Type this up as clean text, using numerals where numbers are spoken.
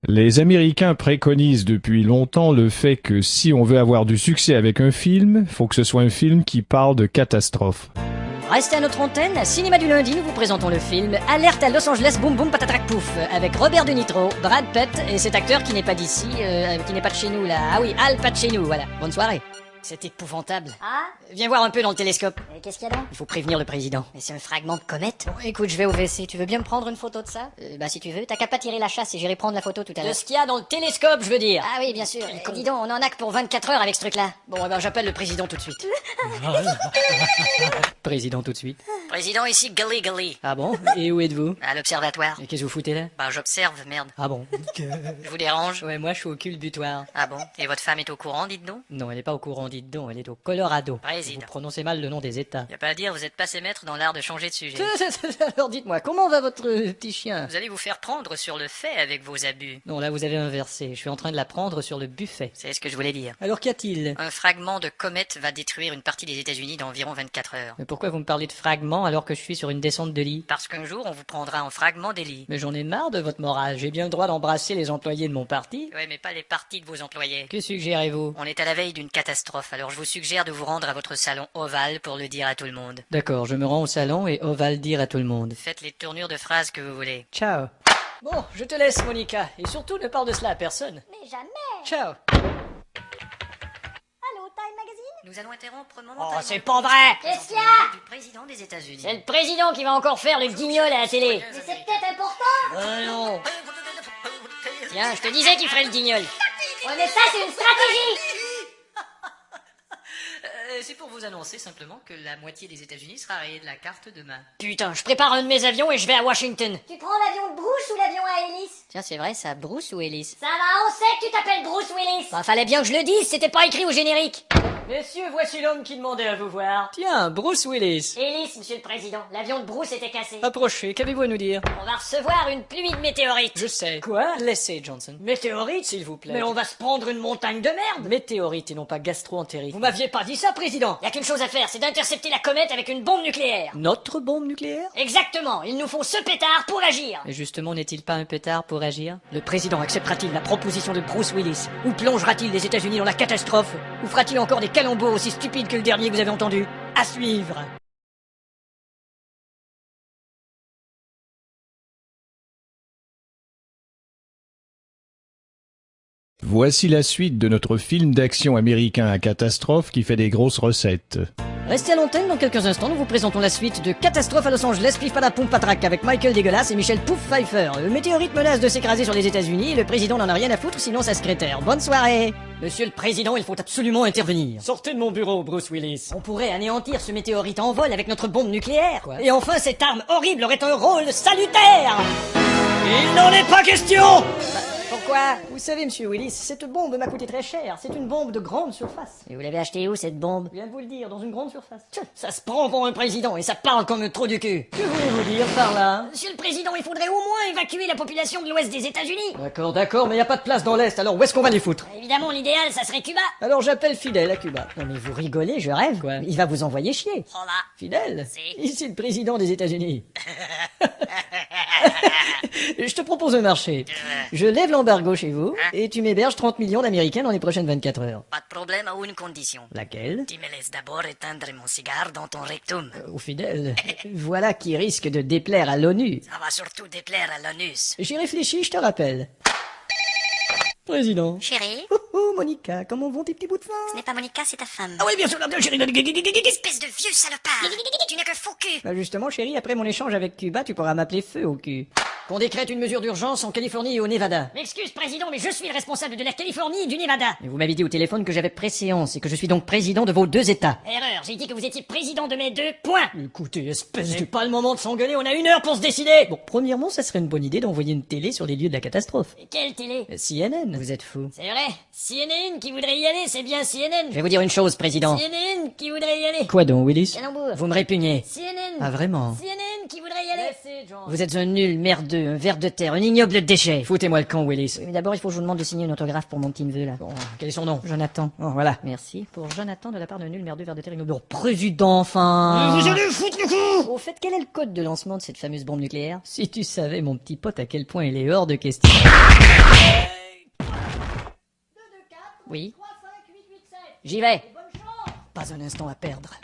Les Américains préconisent depuis longtemps le fait que si on veut avoir du succès avec un film, faut que ce soit un film qui parle de catastrophe. Restez à notre antenne, à Cinéma du Lundi, nous vous présentons le film Alerte à Los Angeles, boum boum patatrac pouf, avec Robert De Nitro, Brad Pitt et cet acteur qui n'est pas d'ici, qui n'est pas de chez nous là. Ah oui, Al Pacino, voilà. Bonne soirée. C'est épouvantable. Ah? Viens voir un peu dans le télescope. Qu'est-ce qu'il y a donc? Il faut prévenir le président. Mais c'est un fragment de comète? Bon, écoute, je vais au WC. Tu veux bien me prendre une photo de ça? Bah si tu veux, t'as qu'à pas tirer la chasse et j'irai prendre la photo tout à De l'heure. ce qu'il y a dans le télescope, je veux dire. Ah oui, bien sûr. con. Dis donc, on en a que pour 24 heures avec ce truc-là. Bon, eh ben j'appelle le président tout de suite. Président tout de suite. Président, ici Gully Gully. Ah bon? Et où êtes-vous? À l'observatoire. Et qu'est-ce que vous foutez là? Bah j'observe, merde. Ah bon? Je vous dérange? Ouais, moi je suis au culbutoir. Ah bon? Et votre femme est au courant, dites donc? Non, elle est pas au courant, dites donc, elle est au Colorado. Président. Vous prononcez mal le nom des États. Y a pas à dire, vous êtes passé maître dans l'art de changer de sujet. Alors dites-moi, comment va votre petit chien? Vous allez vous faire prendre sur le fait avec vos abus. Non, là vous avez inversé. Je suis en train de la prendre sur le buffet. C'est ce que je voulais dire. Alors qu'y a-t-il? Un fragment de comète va détruire une partie des États-Unis dans environ 24 heures. Mais pourquoi vous me parlez de fragments alors que je suis sur une descente de lit? Parce qu'un jour, on vous prendra en fragment des lits. Mais j'en ai marre de votre morale. J'ai bien le droit d'embrasser les employés de mon parti. Ouais, mais pas les parties de vos employés. Que suggérez-vous? On est à la veille d'une catastrophe, alors je vous suggère de vous rendre à votre salon ovale pour le dire à tout le monde. D'accord, je me rends au salon et on va le dire à tout le monde. Faites les tournures de phrases que vous voulez. Ciao. Bon, je te laisse, Monica. Et surtout, ne parle de cela à personne. Mais jamais. Ciao. Allô, Time Magazine? Nous allons interrompre momentanément. Oh, c'est pas vrai! Qu'est-ce qu'il y a? Du président des États-Unis. C'est le président qui va encore faire le guignol à la télé. Mais c'est peut-être important. Non. Tiens, je te disais qu'il ferait le guignol. Ouais, mais ça, c'est une stratégie. C'est pour vous annoncer simplement que la moitié des États-Unis sera rayée de la carte demain. Putain, je prépare un de mes avions et je vais à Washington. Tu prends l'avion de Bruce ou l'avion à hélice? Tiens, c'est vrai, ça, Bruce ou Ellis? Ça va, on sait que tu t'appelles Bruce Willis. Bah, fallait bien que je le dise, c'était pas écrit au générique. Messieurs, voici l'homme qui demandait à vous voir. Tiens, Bruce Willis. Hélice, monsieur le président. L'avion de Bruce était cassé. Approchez, qu'avez-vous à nous dire? On va recevoir une pluie de météorites. Je sais. Quoi? Laissez, Johnson. Météorite, s'il vous plaît. Mais on va se prendre une montagne de merde. Météorite et non pas gastro-entérite. Vous m'aviez pas dit ça, président? Y a qu'une chose à faire, c'est d'intercepter la comète avec une bombe nucléaire. Notre bombe nucléaire? Exactement, il nous faut ce pétard pour agir. Et justement, n'est-il pas un pétard pour agir? Le président acceptera-t-il la proposition de Bruce Willis? Ou plongera-t-il les États-Unis dans la catastrophe? Ou fera-t-il encore des calembours aussi stupides que le dernier que vous avez entendu? À suivre! Voici la suite de notre film d'action américain à catastrophe qui fait des grosses recettes. Restez à l'antenne, dans quelques instants, nous vous présentons la suite de Catastrophe à Los Angeles, pif la pompe patraque avec Michael Dégueulasse et Michel Pouf Pfeiffer. Le météorite menace de s'écraser sur les États-Unis et le président n'en a rien à foutre, sinon sa secrétaire. Bonne soirée! Monsieur le président, il faut absolument intervenir. Sortez de mon bureau, Bruce Willis. On pourrait anéantir ce météorite en vol avec notre bombe nucléaire. Quoi? Et enfin, cette arme horrible aurait un rôle salutaire! Il n'en est pas question! Pourquoi? Vous savez, monsieur Willis, cette bombe m'a coûté très cher. C'est une bombe de grande surface. Et vous l'avez acheté où, cette bombe? Je viens de vous le dire, dans une grande surface. Tiens, ça se prend pour un président et ça parle comme un trou du cul. Que voulez-vous dire par là? Monsieur le président, il faudrait au moins évacuer la population de l'ouest des États-Unis. D'accord, mais y a pas de place dans l'Est, alors où est-ce qu'on va les foutre? Évidemment, l'idéal, ça serait Cuba. Alors j'appelle Fidel à Cuba. Non mais vous rigolez, je rêve quoi. Il va vous envoyer chier. Oh là. Fidel? Si. Ici le président des États-Unis. Je te propose un marché. Je lève l'embargo chez vous et tu m'héberges 30 millions d'Américains dans les prochaines 24 heures. Pas de problème à une condition. Laquelle? Tu me laisses d'abord éteindre mon cigare dans ton rectum. Au Fidel. Voilà qui risque de déplaire à l'ONU. Ça va surtout déplaire à l'anus. J'y réfléchis, je te rappelle. Président. Chérie, Oh, Monica, comment vont tes petits bouts de ce faim? n'est pas Monica, c'est ta femme. Ah oui, bien sûr, chérie. Espèce de vieux salopard. Tu n'as que faux cul. Bah justement, chérie, après mon échange avec Cuba, tu pourras m'appeler Feu au cul. Qu'on décrète une mesure d'urgence en Californie et au Nevada. M'excuse, président, mais je suis le responsable de la Californie et du Nevada. Et vous m'avez dit au téléphone que j'avais préséance et que je suis donc président de vos deux États. Erreur, j'ai dit que vous étiez président de mes deux points. Écoutez, espèce pas le moment de s'engueuler, on a 1 heure pour se décider. Bon, premièrement, ça serait une bonne idée d'envoyer une télé sur les lieux de la catastrophe. Et quelle télé? CNN, vous êtes fou. C'est vrai, CNN qui voudrait y aller, c'est bien CNN. Je vais vous dire une chose, président. CNN qui voudrait y aller. Quoi donc, Willis? Calembour. Vous me répugnez. CNN. Ah, vraiment? CNN qui voudrait y aller. Vous êtes un nul, merdeux, un ver de terre, un ignoble déchet. Foutez-moi le camp, Willis. Oui, mais d'abord, il faut que je vous demande de signer une autographe pour mon petit neveu, là. Bon, quel est son nom? Jonathan. Oh, voilà. Merci. Pour Jonathan, de la part d'un nul, merdeux, ver de terre, ignoble. Oh, président, enfin! Vous allez foutre le coup. Au fait, quel est le code de lancement de cette fameuse bombe nucléaire? Si tu savais, mon petit pote, à quel point il est hors de question. Oui. J'y vais. Pas un instant à perdre.